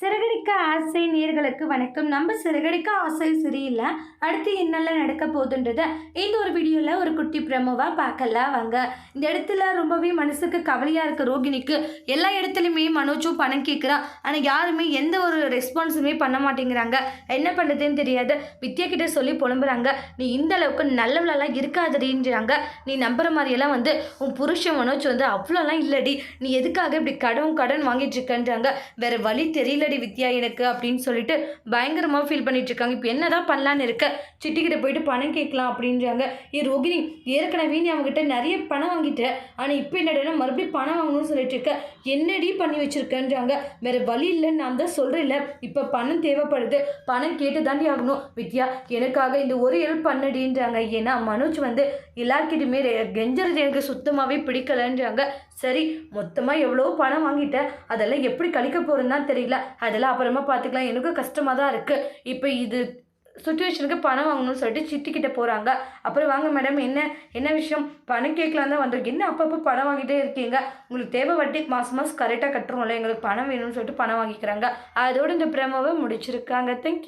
சிறகடிக்க ஆசை நேர்களுக்கு வணக்கம். நம்ம சிறகடிக்க ஆசை சரியில்லை, அடுத்து என்னெல்லாம் நடக்க போகுதுன்றத இந்த ஒரு வீடியோவில் ஒரு குட்டி பிரமோவாக பார்க்கலாம் வாங்க. இந்த இடத்துல ரொம்பவே மனசுக்கு கவலையாக இருக்க ரோகிணிக்கு எல்லா இடத்துலையுமே மனோஜும் பணம் கேட்குறான். ஆனால் யாருமே எந்த ஒரு ரெஸ்பான்ஸுமே பண்ண மாட்டேங்கிறாங்க. என்ன பண்ணுறதுன்னு தெரியாது. வித்யா கிட்ட சொல்லி புலம்புறாங்க, நீ இந்த அளவுக்கு நல்லவளெல்லாம் இருக்காதடின்றாங்க. நீ நம்புற மாதிரியெல்லாம் உன் புருஷன் மனோஜ் அவ்வளோலாம் இல்லடி, நீ எதுக்காக இப்படி கடன் வாங்கிட்டு இருக்கன்றாங்க. வேற வழி தெரியல வித்யா எனக்கு அப்படின்னு சொல்லிட்டு பயங்கரமாக ஃபீல் பண்ணிட்டு இருக்காங்க. இப்போ என்னதான் பண்ணலான்னு இருக்க, சிட்டிக்கிட்ட போயிட்டு பணம் கேட்கலாம் அப்படின்றாங்க. ரோகிணி, ஏற்கனவே நீ அவங்ககிட்ட நிறைய பணம் வாங்கிட்ட, ஆனால் இப்போ என்னடா மறுபடியும் பணம் வாங்கணும்னு சொல்லிட்டு இருக்க, என்னடி பண்ணி வச்சிருக்கன்றாங்க. வேற வழி இல்லைன்னு நான் தான் சொல்கிறேன்ல, இப்போ பணம் தேவைப்படுது, பணம் கேட்டு தாண்டி ஆகணும். வித்யா, எனக்காக இந்த ஒரு ஹெல்ப் பண்ணடின்றாங்க. ஏன்னா மனோஜ் எல்லாருக்கிட்டையுமே கெஞ்சறது எனக்கு சுத்தமாகவே பிடிக்கலன்றாங்க. சரி, மொத்தமாக எவ்வளோ பணம் வாங்கிட்டேன், அதெல்லாம் எப்படி கழிக்க போகிறேன்னு தான் தெரியல, அதெல்லாம் அப்புறமா பார்த்துக்கலாம், எனக்கும் கஷ்டமாக தான் இருக்குது. இப்போ இது சுச்சுவேஷனுக்கு பணம் வாங்கணும்னு சொல்லிட்டு சிட்டிக்கிட்ட போகிறாங்க. அப்புறம் வாங்க மேடம், என்ன விஷயம், பணம் கேட்கலாம் தான் வந்திருக்கு, என்ன அப்பப்போ பணம் வாங்கிட்டே இருக்கீங்க, உங்களுக்கு தேவை வட்டி மாதம் கரெக்டாக கட்டுறோம்ல, எங்களுக்கு பணம் வேணும்னு சொல்லிட்டு பணம் வாங்கிக்கிறாங்க. அதோடு இந்த பிரமோவை முடிச்சிருக்காங்க. தேங்க்யூ.